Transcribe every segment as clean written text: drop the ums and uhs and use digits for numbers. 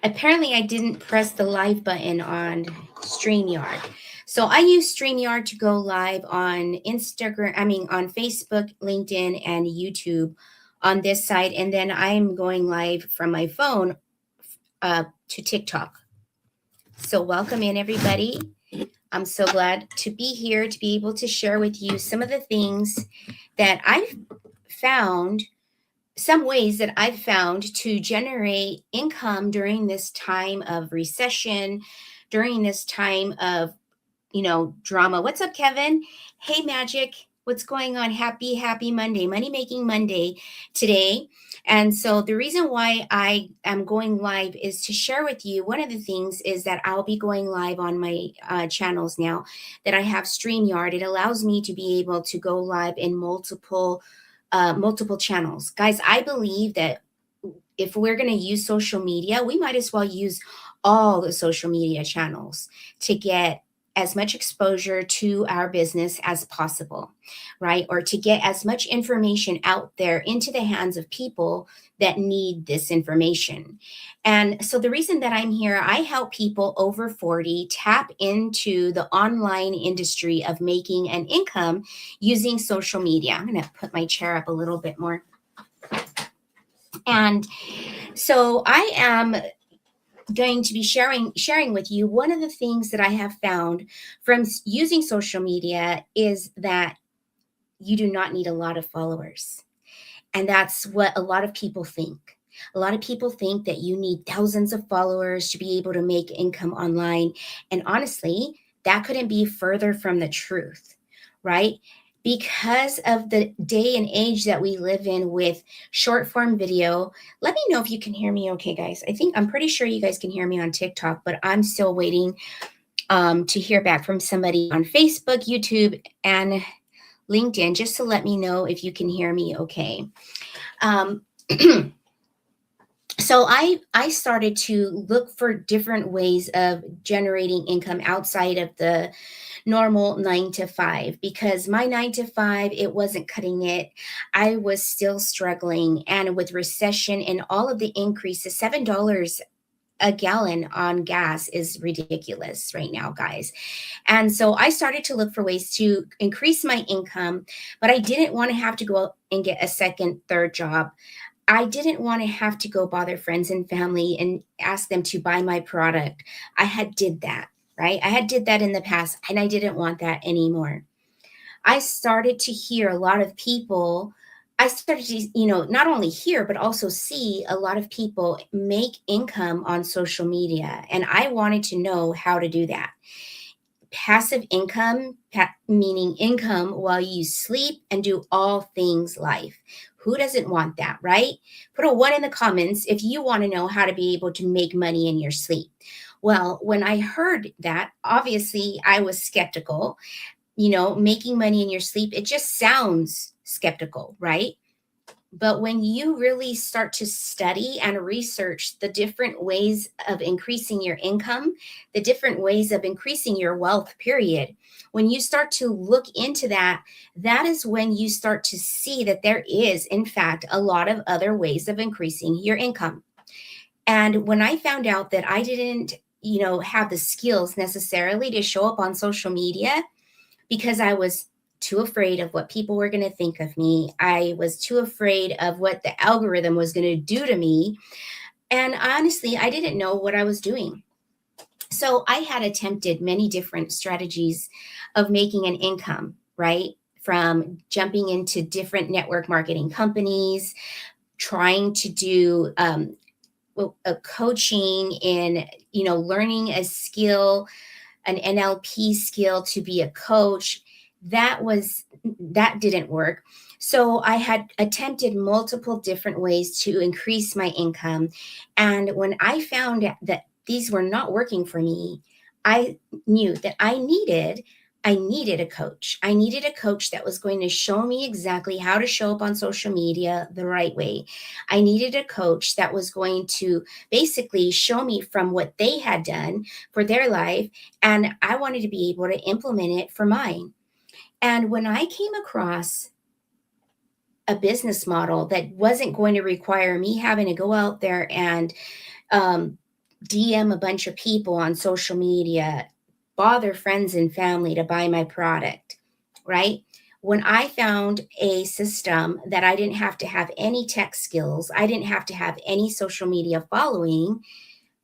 Apparently I didn't press the live button on StreamYard. So I use StreamYard to go live on on Facebook, LinkedIn, and YouTube on this site. And then I'm going live from my phone to TikTok. So welcome in, everybody. I'm so glad to be here to be able to share with you some of the things that I've found, some ways that I've found to generate income during this time of recession, during this time of, drama. What's up, Kevin? Hey, Magic. What's going on? Happy Monday, Money Making Monday today. And so the reason why I am going live is to share with you. One of the things is that I'll be going live on my channels now that I have StreamYard. It allows me to be able to go live in multiple channels. Guys, I believe that if we're going to use social media, we might as well use all the social media channels to get as much exposure to our business as possible, right? Or to get as much information out there into the hands of people that need this information. And so the reason that I'm here, I help people over 40 tap into the online industry of making an income using social media. I'm going to put my chair up a little bit more. And so I am going to be sharing with you one of the things that I have found from using social media is that you do not need a lot of followers. And that's what a lot of people think. A lot of people think that you need thousands of followers to be able to make income online. And honestly, that couldn't be further from the truth, right? Because of the day and age that we live in with short form video. Let me know if you can hear me okay, guys. I'm pretty sure you guys can hear me on TikTok, but I'm still waiting to hear back from somebody on Facebook, YouTube, and LinkedIn, just to let me know if you can hear me okay. So I started to look for different ways of generating income outside of the normal 9 to 5, because my 9 to 5, it wasn't cutting it. I was still struggling. And with recession and all of the increases, $7 a gallon on gas is ridiculous right now, guys. And so I started to look for ways to increase my income, but I didn't want to have to go out and get a second, third job. I didn't want to have to go bother friends and family and ask them to buy my product. I had did that, right? I had did that in the past, and I didn't want that anymore. I started to hear a lot of people. I started to, not only hear, but also see a lot of people make income on social media. And I wanted to know how to do that. Passive income, meaning income while you sleep and do all things life. Who doesn't want that, right? Put a 1 in the comments if you want to know how to be able to make money in your sleep. Well, when I heard that, obviously I was skeptical. Making money in your sleep, it just sounds skeptical, right? But when you really start to study and research the different ways of increasing your income, the different ways of increasing your wealth, period, when you start to look into that, that is when you start to see that there is, in fact, a lot of other ways of increasing your income. And when I found out that I didn't, have the skills necessarily to show up on social media, because I was too afraid of what people were going to think of me. I was too afraid of what the algorithm was going to do to me. And honestly, I didn't know what I was doing. So I had attempted many different strategies of making an income, right? From jumping into different network marketing companies, trying to do a coaching in, learning a skill, an NLP skill to be a coach. That didn't work. So I had attempted multiple different ways to increase my income. And when I found that these were not working for me, I knew that I needed a coach. I needed a coach that was going to show me exactly how to show up on social media the right way. I needed a coach that was going to basically show me from what they had done for their life, and I wanted to be able to implement it for mine. And when I came across a business model that wasn't going to require me having to go out there and DM a bunch of people on social media, bother friends and family to buy my product, right? When I found a system that I didn't have to have any tech skills, I didn't have to have any social media following,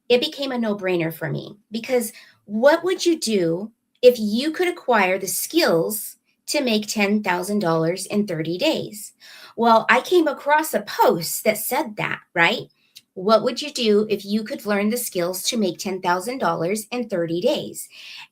it became a no brainer for me. Because what would you do if you could acquire the skills to make $10,000 in 30 days? Well, I came across a post that said that, right? What would you do if you could learn the skills to make $10,000 in 30 days?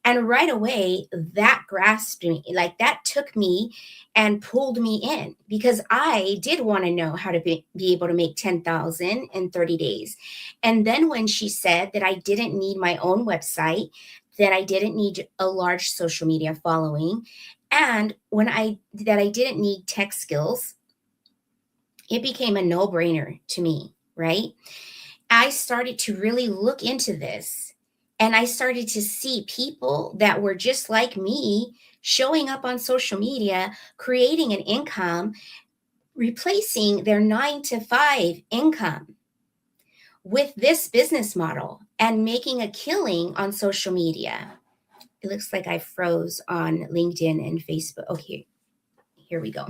And right away, that grasped me, like that took me and pulled me in because I did want to know how to be able to make 10,000 in 30 days. And then when she said that I didn't need my own website, that I didn't need a large social media following, and when I didn't need tech skills, it became a no-brainer to me, right? I started to really look into this and I started to see people that were just like me showing up on social media, creating an income, replacing their 9 to 5 income with this business model and making a killing on social media. It looks like I froze on LinkedIn and Facebook. Okay, here we go.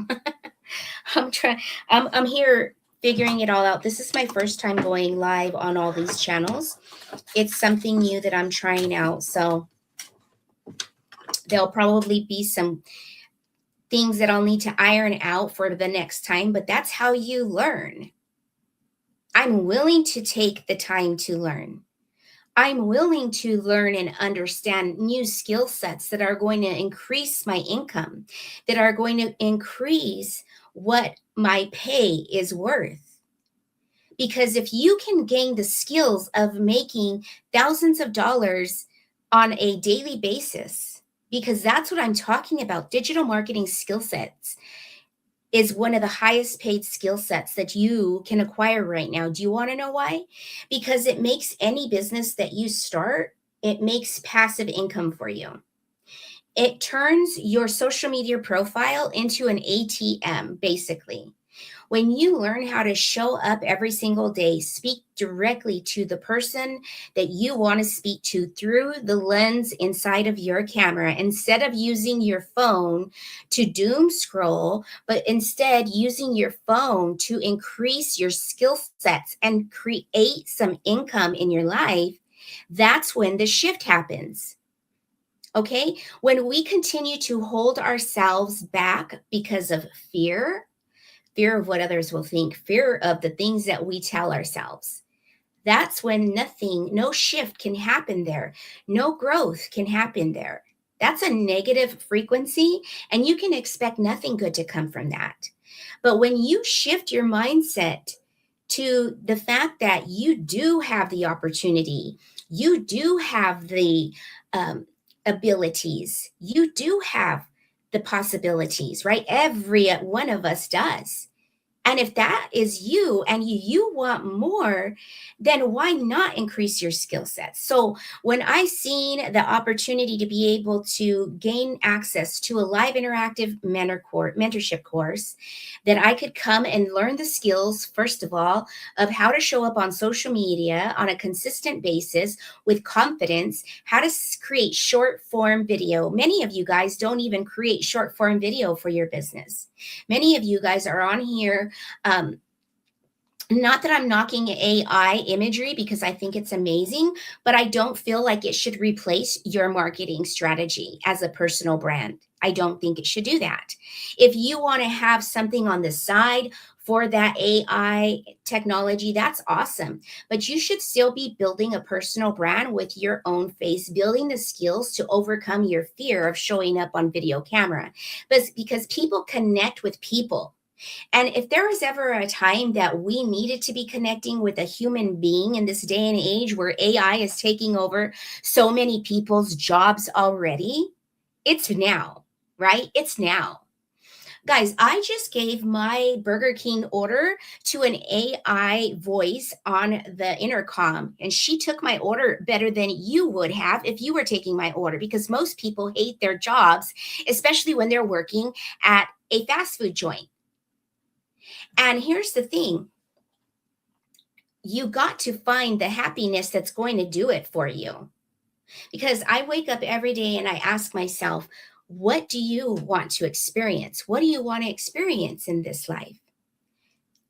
I'm trying. I'm here figuring it all out. This is my first time going live on all these channels. It's something new that I'm trying out. So there'll probably be some things that I'll need to iron out for the next time, but that's how you learn. I'm willing to take the time to learn. I'm willing to learn and understand new skill sets that are going to increase my income, that are going to increase what my pay is worth. Because if you can gain the skills of making thousands of dollars on a daily basis, because that's what I'm talking about, digital marketing skill sets is one of the highest paid skill sets that you can acquire right now. Do you want to know why? Because it makes any business that you start, it makes passive income for you. It turns your social media profile into an ATM, basically. When you learn how to show up every single day, speak directly to the person that you want to speak to through the lens inside of your camera, instead of using your phone to doom scroll, but instead using your phone to increase your skill sets and create some income in your life, that's when the shift happens. Okay? When we continue to hold ourselves back because of fear of what others will think, fear of the things that we tell ourselves. That's when no shift can happen there. No growth can happen there. That's a negative frequency, and you can expect nothing good to come from that. But when you shift your mindset to the fact that you do have the opportunity, you do have the abilities, you do have the possibilities, right? Every one of us does. And if that is you and you want more, then why not increase your skill sets? So when I seen the opportunity to be able to gain access to a live interactive mentorship course, that I could come and learn the skills, first of all, of how to show up on social media on a consistent basis with confidence, how to create short form video. Many of you guys don't even create short form video for your business. Many of you guys are on here. Not that I'm knocking AI imagery because I think it's amazing, but I don't feel like it should replace your marketing strategy as a personal brand. I don't think it should do that. If you want to have something on the side for that AI technology, that's awesome. But you should still be building a personal brand with your own face, building the skills to overcome your fear of showing up on video camera. But because people connect with people. And if there was ever a time that we needed to be connecting with a human being in this day and age where AI is taking over so many people's jobs already, it's now, right? It's now. Guys, I just gave my Burger King order to an AI voice on the intercom, and she took my order better than you would have if you were taking my order, because most people hate their jobs, especially when they're working at a fast food joint. And here's the thing. you got to find the happiness that's going to do it for you. Because I wake up every day and I ask myself, what do you want to experience? What do you want to experience in this life?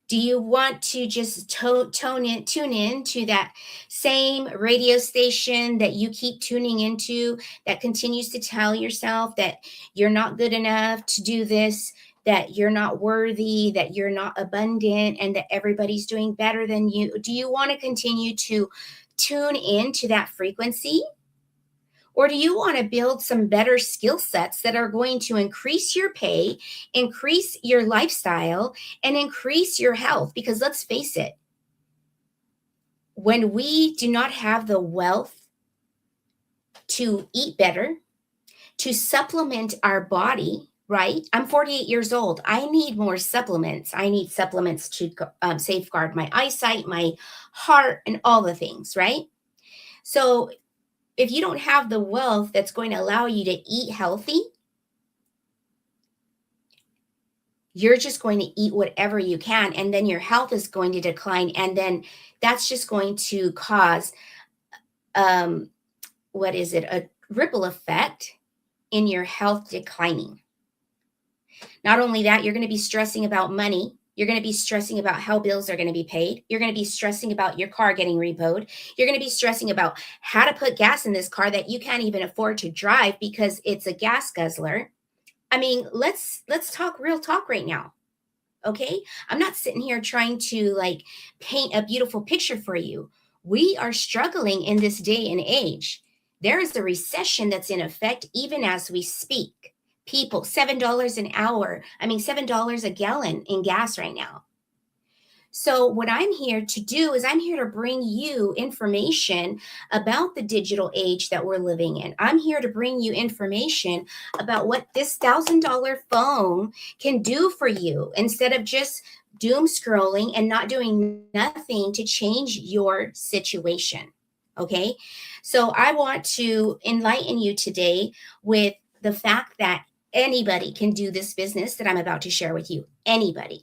Do you want to just tune in to that same radio station that you keep tuning into that continues to tell yourself that you're not good enough to do this, that you're not worthy, that you're not abundant, and that everybody's doing better than you? Do you want to continue to tune in to that frequency? Or do you want to build some better skill sets that are going to increase your pay, increase your lifestyle, and increase your health? Because let's face it, when we do not have the wealth to eat better, to supplement our body, right? I'm 48 years old. I need more supplements. I need supplements to safeguard my eyesight, my heart, and all the things, right? So if you don't have the wealth that's going to allow you to eat healthy, you're just going to eat whatever you can, and then your health is going to decline, and then that's just going to cause a ripple effect in your health declining. Not only that, you're going to be stressing about money. You're going to be stressing about how bills are going to be paid. You're going to be stressing about your car getting repoed. You're going to be stressing about how to put gas in this car that you can't even afford to drive because it's a gas guzzler. I mean, let's talk real talk right now. Okay? I'm not sitting here trying to like paint a beautiful picture for you. We are struggling in this day and age. There is a recession that's in effect even as we speak. People, $7 an hour, $7 a gallon in gas right now. So, what I'm here to do is I'm here to bring you information about the digital age that we're living in. I'm here to bring you information about what this $1,000 phone can do for you instead of just doom scrolling and not doing nothing to change your situation. Okay. So, I want to enlighten you today with the fact that anybody can do this business that I'm about to share with you. Anybody.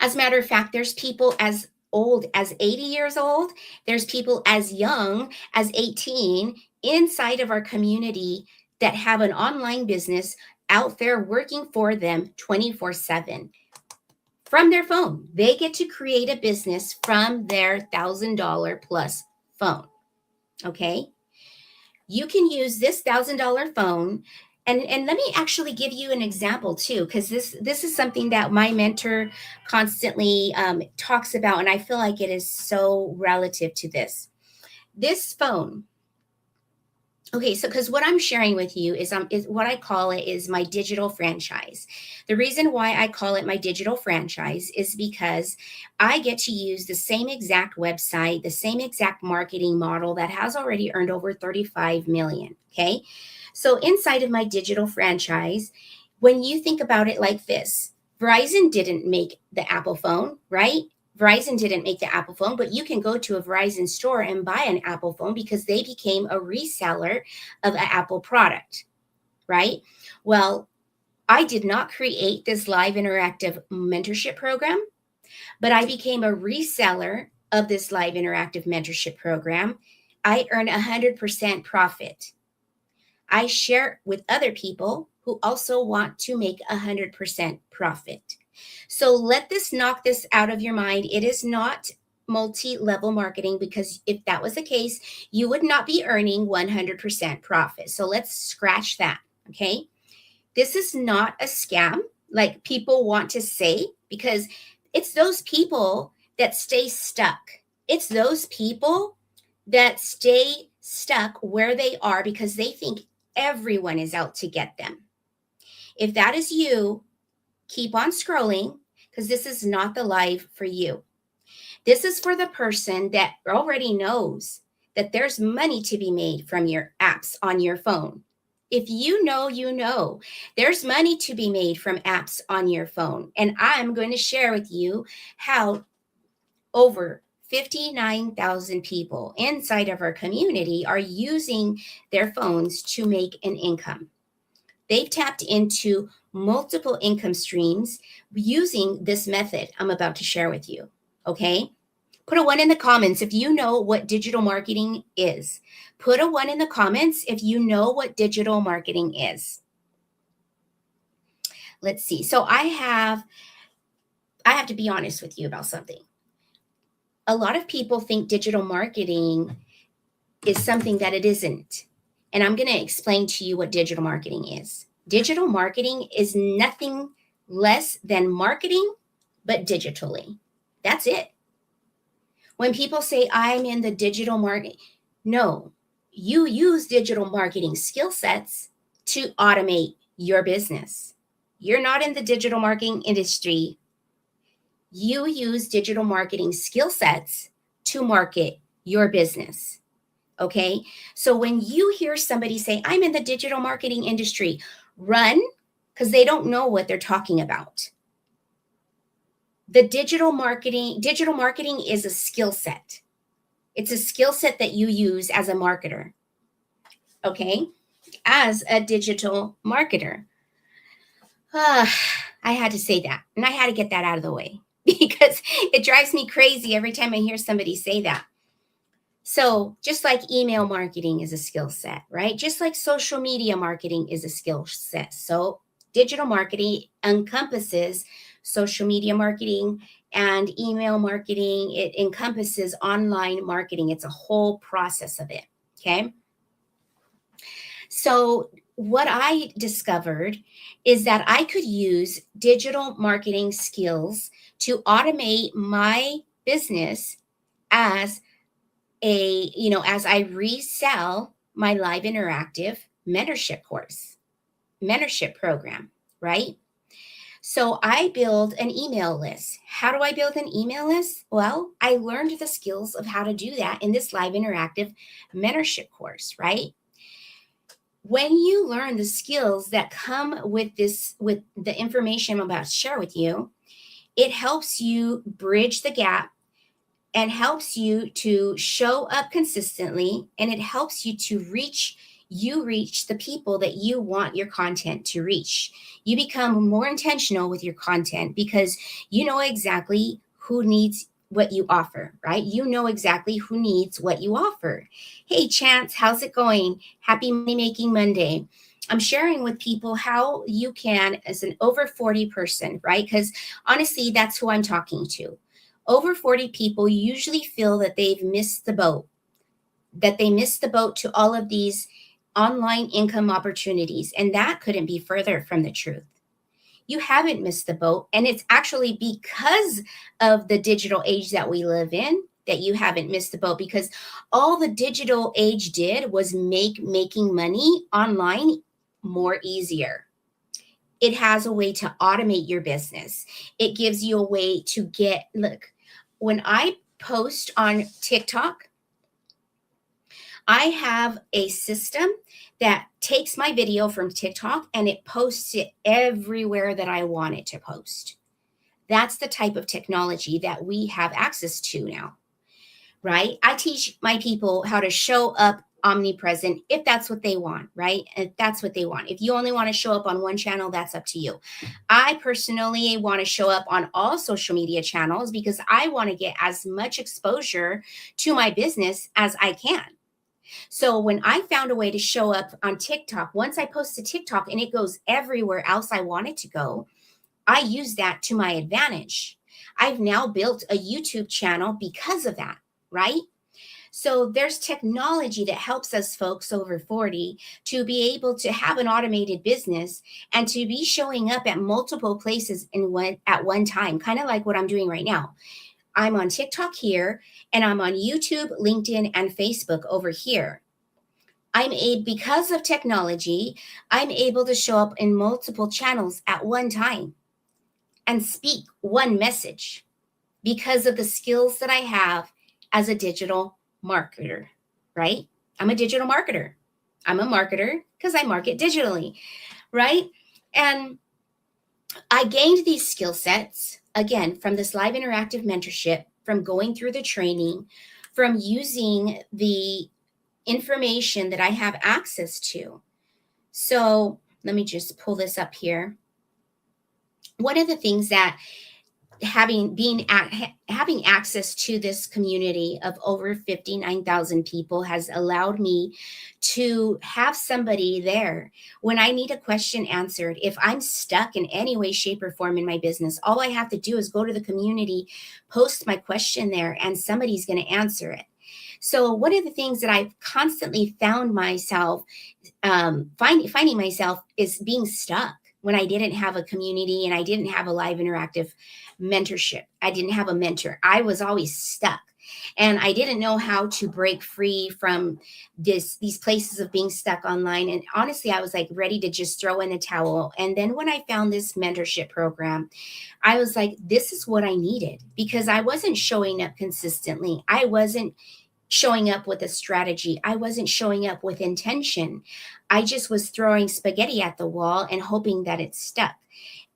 As a matter of fact, there's people as old as 80 years old. There's people as young as 18 inside of our community that have an online business out there working for them 24/7 from their phone. They get to create a business from their $1,000 plus phone. Okay. You can use this $1,000 phone. And let me actually give you an example too, because this is something that my mentor constantly talks about, and I feel like it is so relative to this. This phone. Okay, so because what I'm sharing with you is what I call it is my digital franchise. The reason why I call it my digital franchise is because I get to use the same exact website, the same exact marketing model that has already earned over 35 million. Okay. So inside of my digital franchise, when you think about it like this, Verizon didn't make the Apple phone, right? Verizon didn't make the Apple phone, but you can go to a Verizon store and buy an Apple phone because they became a reseller of an Apple product, right? Well, I did not create this live interactive mentorship program, but I became a reseller of this live interactive mentorship program. I earn 100% profit. I share with other people who also want to make 100% profit. So let this knock this out of your mind. It is not multi-level marketing, because if that was the case, you would not be earning 100% profit. So let's scratch that. Okay. This is not a scam like people want to say, because it's those people that stay stuck. It's those people that stay stuck where they are because they think everyone is out to get them. If that is you, keep on scrolling, because this is not the live for you. This is for the person that already knows that there's money to be made from your apps on your phone. If you know, there's money to be made from apps on your phone. And I'm going to share with you how over 59,000 people inside of our community are using their phones to make an income. They've tapped into multiple income streams using this method I'm about to share with you. Okay. Put a one in the comments if you know what digital marketing is. Put a one in the comments if you know what digital marketing is. Let's see. So I have to be honest with you about something. A lot of people think digital marketing is something that it isn't. And I'm going to explain to you what digital marketing is. Digital marketing is nothing less than marketing, but digitally. That's it. When people say, I'm in the digital market, no, you use digital marketing skill sets to automate your business. You're not in the digital marketing industry. You use digital marketing skill sets to market your business. Okay. So when you hear somebody say, I'm in the digital marketing industry, run, because they don't know what they're talking about. The digital marketing is a skill set. It's a skill set that you use as a marketer. Okay. As a digital marketer. I had to say that, and I had to get that out of the way because it drives me crazy every time I hear somebody say that. So, just like email marketing is a skill set, right? Just like social media marketing is a skill set. So, digital marketing encompasses social media marketing and email marketing. It encompasses online marketing. It's a whole process of it. Okay. So, what I discovered is that I could use digital marketing skills to automate my business as as I resell my live interactive mentorship program, right? So I build an email list. How do I build an email list? Well, I learned the skills of how to do that in this live interactive mentorship course, right? When you learn the skills that come with the information I'm about to share with you, it helps you bridge the gap and helps you to show up consistently, and it helps you to reach the people that you want your content to reach. You become more intentional with your content because you know exactly who needs what you offer, right? You know exactly who needs what you offer. Hey Chance, how's it going? Happy money making Monday. I'm sharing with people how you can, as an over 40 person, right? Because honestly, that's who I'm talking to. Over 40 people usually feel that they've missed the boat, that they missed the boat to all of these online income opportunities. And that couldn't be further from the truth. You haven't missed the boat. And it's actually because of the digital age that we live in that you haven't missed the boat, because all the digital age did was making money online more easier. It has a way to automate your business. It gives you a way to look, when I post on TikTok, I have a system that takes my video from TikTok and it posts it everywhere that I want it to post. That's the type of technology that we have access to now, right? I teach my people how to show up omnipresent if that's what they want, right? If that's what they want. If you only want to show up on one channel, that's up to you. I personally want to show up on all social media channels because I want to get as much exposure to my business as I can. So when I found a way to show up on TikTok, once I post to TikTok and it goes everywhere else I want it to go, I use that to my advantage. I've now built a YouTube channel because of that, right? So there's technology that helps us folks over 40 to be able to have an automated business and to be showing up at multiple places at one time, kind of like what I'm doing right now. I'm on TikTok here, and I'm on YouTube, LinkedIn, and Facebook over here. Because of technology, I'm able to show up in multiple channels at one time and speak one message because of the skills that I have as a digital marketer, right? I'm a digital marketer. I'm a marketer because I market digitally, right? And I gained these skill sets, again, from this live interactive mentorship, from going through the training, from using the information that I have access to. So let me just pull this up here. One of the things that having access to this community of over 59,000 people has allowed me to have somebody there when I need a question answered. If I'm stuck in any way, shape, or form in my business, all I have to do is go to the community, post my question there, and somebody's going to answer it. So one of the things that I've constantly found myself finding myself is being stuck when I didn't have a community and I didn't have a live interactive mentorship. I didn't have a mentor. I was always stuck. And I didn't know how to break free from these places of being stuck online. And honestly, I was like ready to just throw in the towel. And then when I found this mentorship program, I was like, this is what I needed, because I wasn't showing up consistently. I wasn't showing up with a strategy. I wasn't showing up with intention. I just was throwing spaghetti at the wall and hoping that it stuck.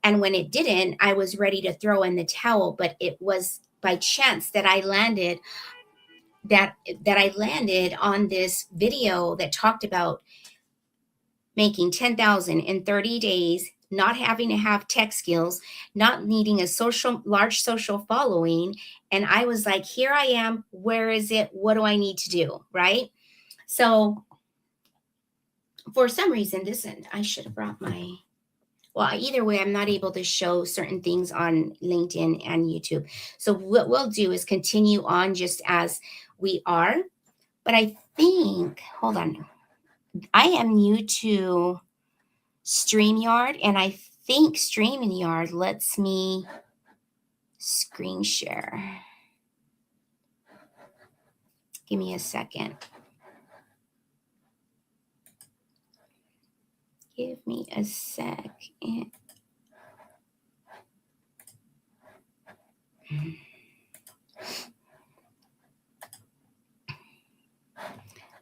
And when it didn't, I was ready to throw in the towel. But it was by chance that I landed on this video that talked about making 10,000 in 30 days, not having to have tech skills, not needing a large social following. And I was like, here I am. Where is it? What do I need to do? Right. So for some reason, I should have brought either way, I'm not able to show certain things on LinkedIn and YouTube. So what we'll do is continue on just as we are. But I think, hold on, I am new to StreamYard, and I think StreamYard lets me screen share. Give me a second. Give me a second.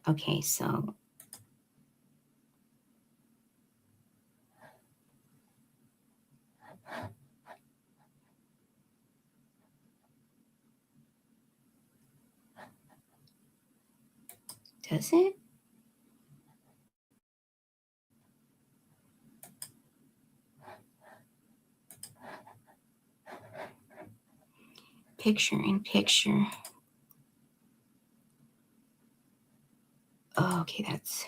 Okay, so does it? Picture in picture. Oh, okay, that's...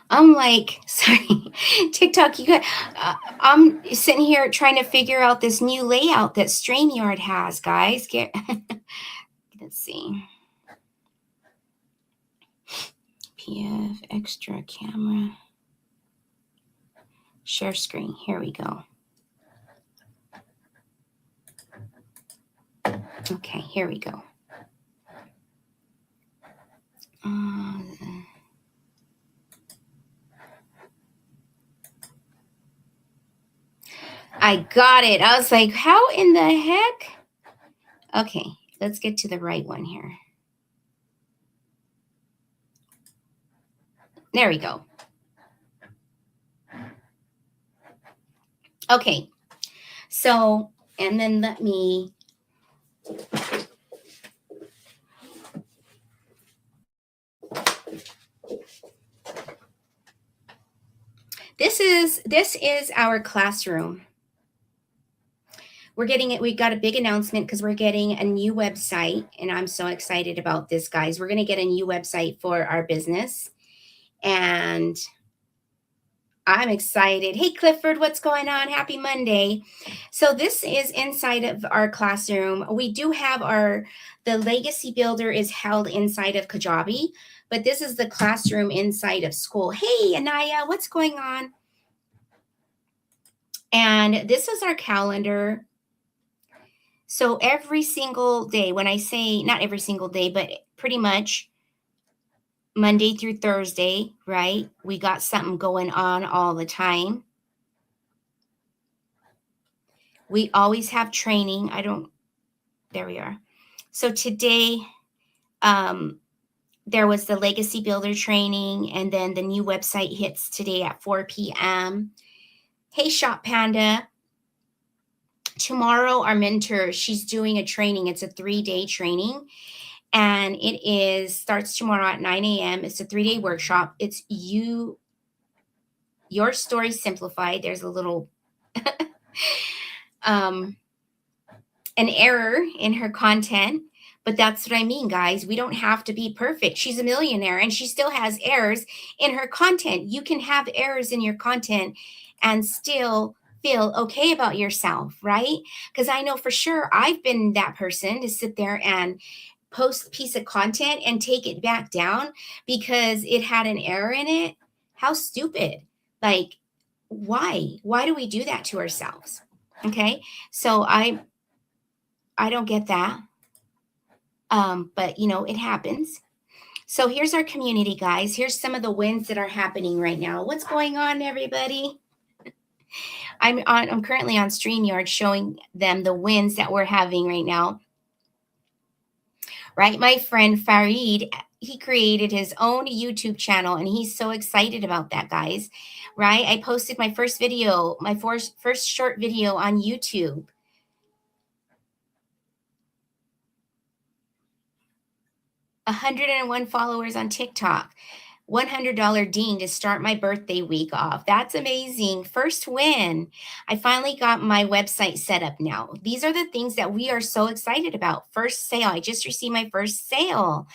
I'm like, sorry, TikTok, you got, I'm sitting here trying to figure out this new layout that StreamYard has, guys. Let's see. PF, extra camera. Share screen. Here we go. Okay, here we go. I got it. I was like, how in the heck? Okay, let's get to the right one here. There we go. Okay, so, and then let me... This is our classroom. We're getting it. We got a big announcement because we're getting a new website, and I'm so excited about this, guys. We're going to get a new website for our business, and I'm excited. Hey, Clifford, what's going on? Happy Monday. So this is inside of our classroom. We do have the Legacy Builder is held inside of Kajabi, but this is the classroom inside of school. Hey, Anaya, what's going on? And this is our calendar. So every single day, when I say not every single day, but pretty much Monday through Thursday, right? We got something going on all the time. We always have training. There we are. So today, there was the Legacy Builder training, and then the new website hits today at 4 p.m. Hey, Shop Panda. Tomorrow, our mentor, she's doing a training. It's a 3-day training, and starts tomorrow at 9 a.m. It's a 3-day workshop. It's Your Story Simplified. There's a little an error in her content. But that's what I mean, guys. We don't have to be perfect. She's a millionaire and she still has errors in her content. You can have errors in your content and still feel okay about yourself, right? Because I know for sure I've been that person to sit there and post a piece of content and take it back down because it had an error in it. How stupid. Like, why? Why do we do that to ourselves? Okay. So I don't get that. But it happens. So here's our community, guys. Here's some of the wins that are happening right now. What's going on, everybody? I'm currently on StreamYard showing them the wins that we're having right now. Right? My friend Farid, he created his own YouTube channel and he's so excited about that, guys. Right? I posted my first video, my first short video on YouTube. 101 followers on TikTok. $100 Dean to start my birthday week off. That's amazing. First win. I finally got my website set up now. These are the things that we are so excited about. First sale. I just received my first sale.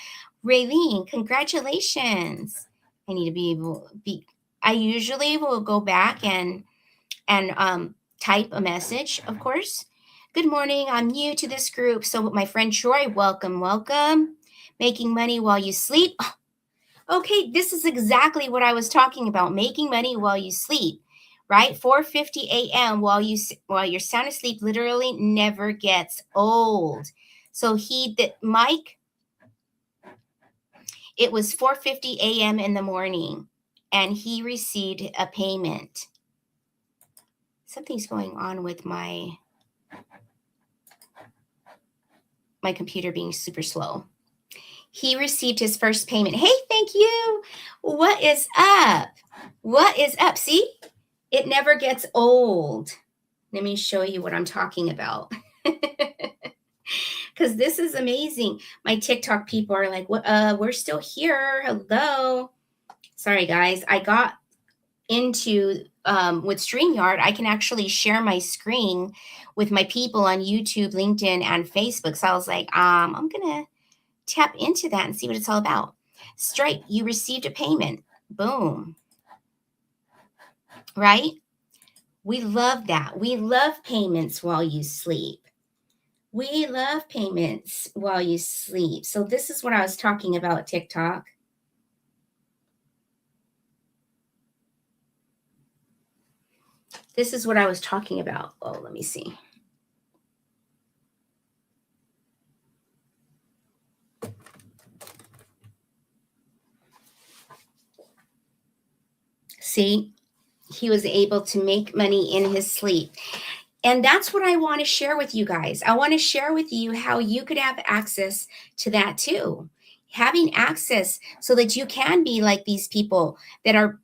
Raylene, congratulations. I need to be able to be. I usually will go back and type a message, of course. Good morning. I'm new to this group. So my friend Troy, welcome. Making money while you sleep. Okay, this is exactly what I was talking about. Making money while you sleep, right? 4:50 a.m. while you're sound asleep literally never gets old. So Mike, it was 4:50 a.m. in the morning, and he received a payment. Something's going on with my computer being super slow. He received his first payment. Hey, thank you. What is up? What is up? See, it never gets old. Let me show you what I'm talking about. Because this is amazing. My TikTok people are like, we're still here. Hello. Sorry, guys. I got into with StreamYard. I can actually share my screen with my people on YouTube, LinkedIn, and Facebook. So I was like, I'm going to tap into that and see what it's all about. Stripe, you received a payment. Boom. Right? We love that. We love payments while you sleep. We love payments while you sleep. So this is what I was talking about, TikTok. This is what I was talking about. Oh, let me see. See, he was able to make money in his sleep. And that's what I want to share with you guys. I want to share with you how you could have access to that too. Having access so that you can be like these people that are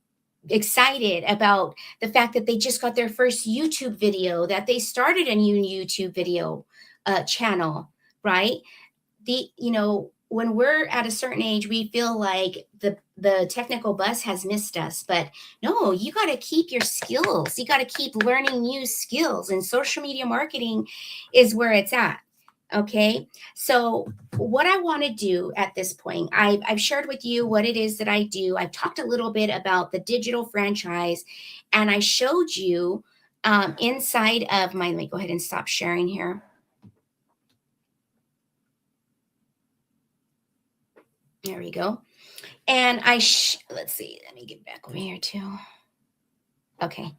excited about the fact that they just got their first YouTube video, that they started a new YouTube video channel, right? When we're at a certain age, we feel like the technical bus has missed us. But no, you got to keep your skills. You got to keep learning new skills. And social media marketing is where it's at. Okay. So what I want to do at this point, I've shared with you what it is that I do. I've talked a little bit about the digital franchise, and I showed you inside of let me go ahead and stop sharing here. There we go. And let's see, let me get back over here too. Okay.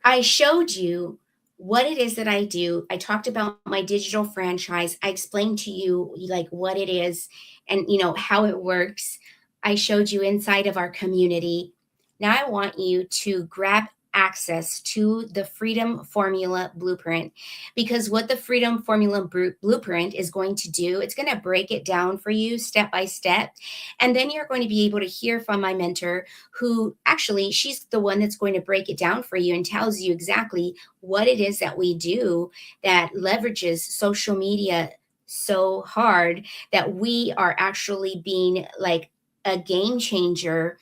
I showed you what it is that I do. I talked about my digital franchise. I explained to you like what it is and how it works. I showed you inside of our community. Now I want you to grab access to the Freedom Formula Blueprint, because what the Freedom Formula Blueprint is going to do, it's going to break it down for you step by step. And then you're going to be able to hear from my mentor, who actually, she's the one that's going to break it down for you and tells you exactly what it is that we do that leverages social media so hard that we are actually being like a game changer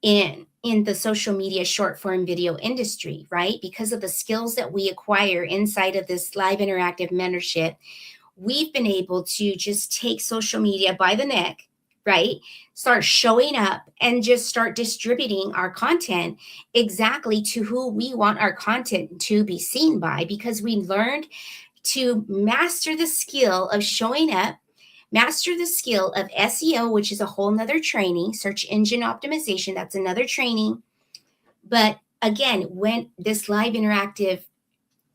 in the social media short form video industry, right? Because of the skills that we acquire inside of this live interactive mentorship, we've been able to just take social media by the neck, right? Start showing up and just start distributing our content exactly to who we want our content to be seen by, because we learned to master the skill of showing up, master the skill of SEO, which is a whole nother training, search engine optimization, that's another training. But again, when this live interactive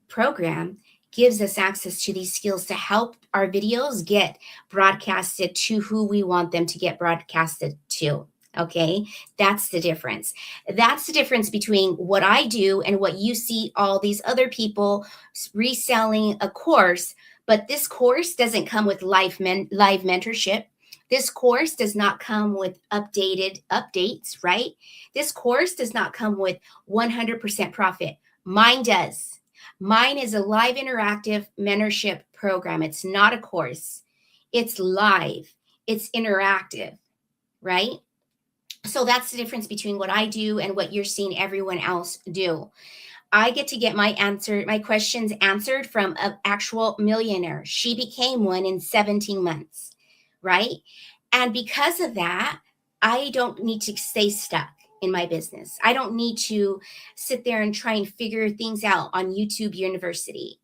program gives us access to these skills to help our videos get broadcasted to who we want them to get broadcasted to. Okay, that's the difference. That's the difference between what I do and what you see all these other people reselling a course. But this course doesn't come with live mentorship. This course does not come with updated updates, right? This course does not come with 100% profit. Mine does. Mine is a live interactive mentorship program. It's not a course. It's live. It's interactive, right? So that's the difference between what I do and what you're seeing everyone else do. I get to get my questions answered from an actual millionaire. She became one in 17 months, right? And because of that, I don't need to stay stuck in my business. I don't need to sit there and try and figure things out on YouTube University.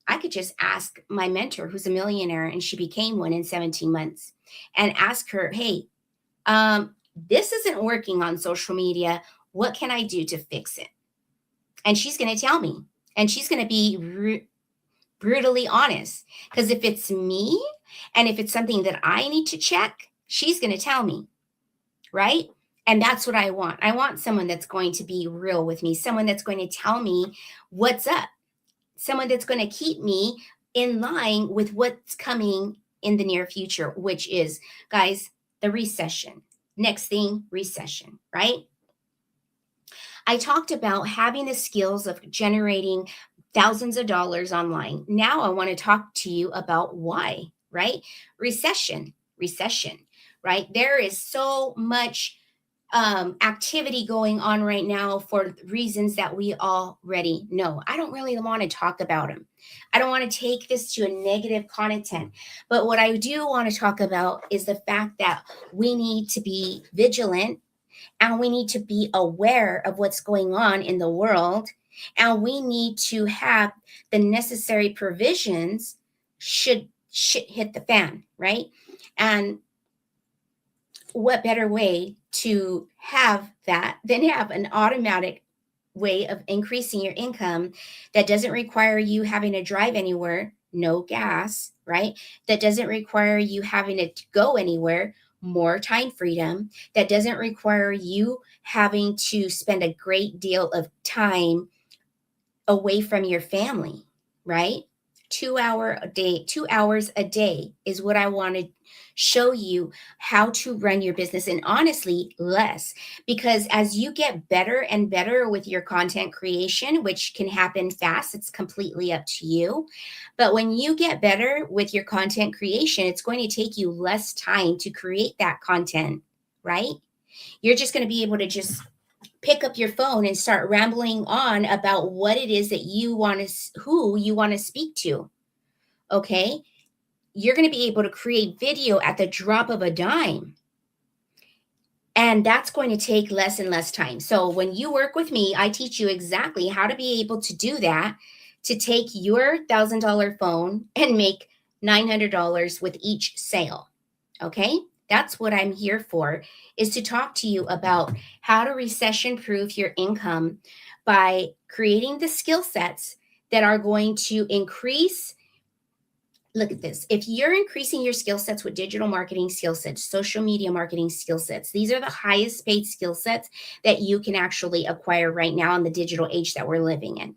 I could just ask my mentor, who's a millionaire, and she became one in 17 months, and ask her, hey, this isn't working on social media. What can I do to fix it? And she's going to tell me, and she's going to be brutally honest. Because if it's me and if it's something that I need to check, she's going to tell me, right? And that's what I want. I want someone that's going to be real with me, someone that's going to tell me what's up, someone that's going to keep me in line with what's coming in the near future, which is, guys, the recession. Next thing, recession, right? I talked about having the skills of generating thousands of dollars online. Now I want to talk to you about why, right? Recession, right? There is so much activity going on right now for reasons that we already know. I don't really want to talk about them. I don't want to take this to a negative content. But what I do want to talk about is the fact that we need to be vigilant and we need to be aware of what's going on in the world. And we need to have the necessary provisions should shit hit the fan, right? And what better way to have that than have an automatic way of increasing your income that doesn't require you having to drive anywhere, no gas, right? That doesn't require you having to go anywhere, more time freedom. That doesn't require you having to spend a great deal of time away from your family, right? 2 hours a day is what I want to show you how to run your business, and honestly, less, because as you get better and better with your content creation, which can happen fast, it's completely up to you. But when you get better with your content creation, it's going to take you less time to create that content, right? You're just going to be able to just pick up your phone and start rambling on about what it is that you want to, who you want to speak to. Okay. You're going to be able to create video at the drop of a dime. And that's going to take less and less time. So when you work with me, I teach you exactly how to be able to do that, to take your $1,000 phone and make $900 with each sale. Okay. That's what I'm here for, is to talk to you about how to recession proof your income by creating the skill sets that are going to increase Look at this. If you're increasing your skill sets with digital marketing skill sets, social media marketing skill sets, these are the highest paid skill sets that you can actually acquire right now in the digital age that we're living in.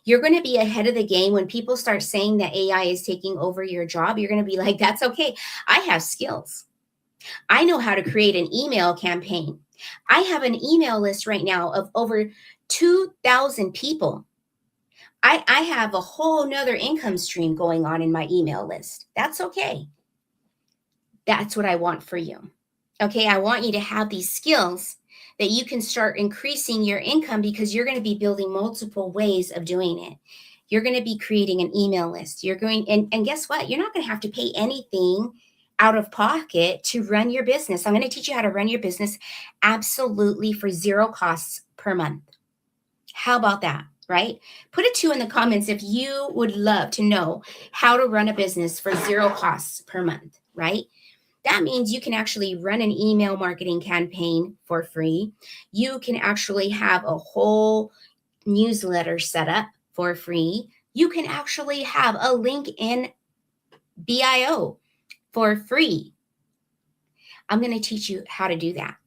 You're going to be ahead of the game when people start saying that AI is taking over your job. You're going to be like, that's okay. I have skills. I know how to create an email campaign. I have an email list right now of over 2,000 people. I have a whole nother income stream going on in my email list. That's okay. That's what I want for you. Okay, I want you to have these skills that you can start increasing your income because you're going to be building multiple ways of doing it. You're going to be creating an email list. You're going, and guess what? You're not going to have to pay anything out of pocket to run your business. I'm going to teach you how to run your business absolutely for zero costs per month. How about that? Right? Put a 2 in the comments if you would love to know how to run a business for zero costs per month, right? That means you can actually run an email marketing campaign for free. You can actually have a whole newsletter set up for free. You can actually have a LinkedIn bio for free. I'm going to teach you how to do that.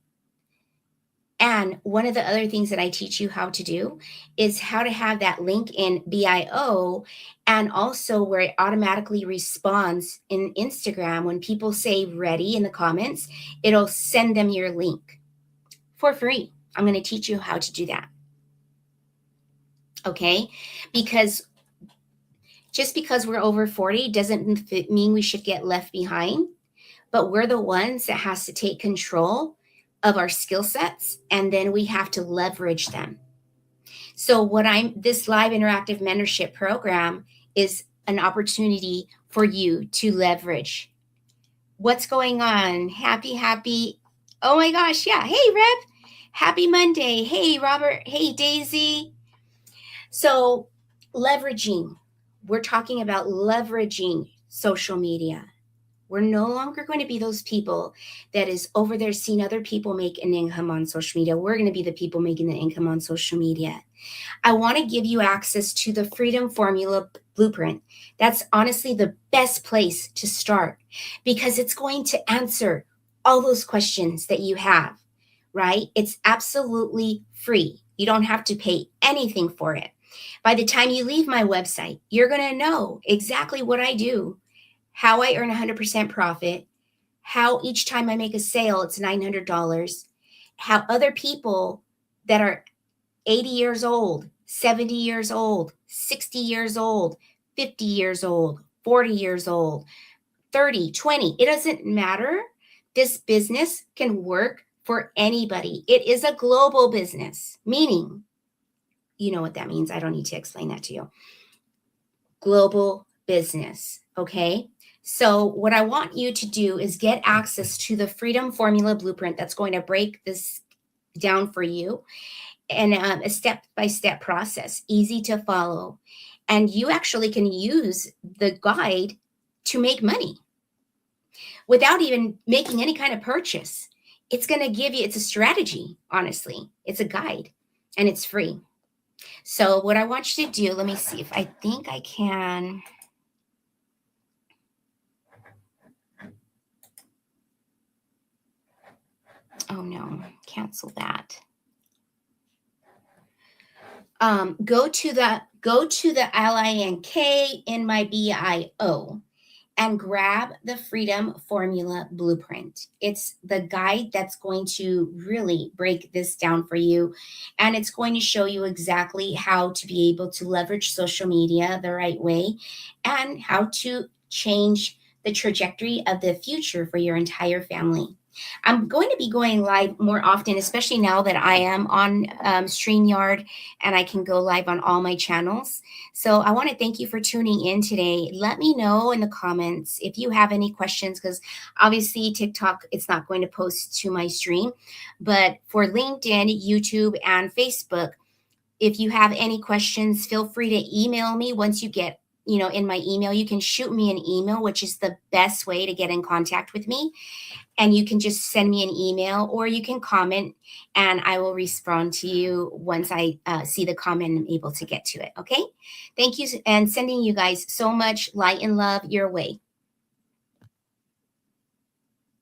And one of the other things that I teach you how to do is how to have that link in bio, and also where it automatically responds in Instagram when people say ready in the comments, it'll send them your link for free. I'm going to teach you how to do that. Okay? Because just because we're over 40 doesn't mean we should get left behind, but we're the ones that has to take control of our skill sets, and then we have to leverage them. So this live interactive mentorship program is an opportunity for you to leverage. What's going on? Happy. Oh my gosh. Yeah. Hey, Reb. Happy Monday. Hey, Robert. Hey, Daisy. So leveraging, we're talking about leveraging social media. We're no longer going to be those people that is over there seeing other people make an income on social media. We're going to be the people making the income on social media. I want to give you access to the Freedom Formula Blueprint. That's honestly the best place to start because it's going to answer all those questions that you have, right? It's absolutely free. You don't have to pay anything for it. By the time you leave my website, you're going to know exactly what I do, how I earn 100% profit, how each time I make a sale, it's $900, how other people that are 80 years old, 70 years old, 60 years old, 50 years old, 40 years old, 30, 20, it doesn't matter. This business can work for anybody. It is a global business, meaning, you know what that means. I don't need to explain that to you. Global business, okay? So what I want you to do is get access to the Freedom Formula Blueprint that's going to break this down for you, and a step-by-step process, easy to follow. And you actually can use the guide to make money without even making any kind of purchase. It's going to give you, it's a strategy, honestly. It's a guide, and it's free. So what I want you to do, let me see if I think I can. Oh no, cancel that. Go to the LINK in my bio and grab the Freedom Formula Blueprint. It's the guide that's going to really break this down for you. And it's going to show you exactly how to be able to leverage social media the right way and how to change the trajectory of the future for your entire family. I'm going to be going live more often, especially now that I am on StreamYard and I can go live on all my channels. So I want to thank you for tuning in today. Let me know in the comments if you have any questions, because obviously TikTok, it's not going to post to my stream. But for LinkedIn, YouTube, and Facebook, if you have any questions, feel free to email me once you get in my email. You can shoot me an email, which is the best way to get in contact with me. And you can just send me an email, or you can comment, and I will respond to you once I see the comment and I'm able to get to it. Okay. Thank you. And sending you guys so much light and love your way.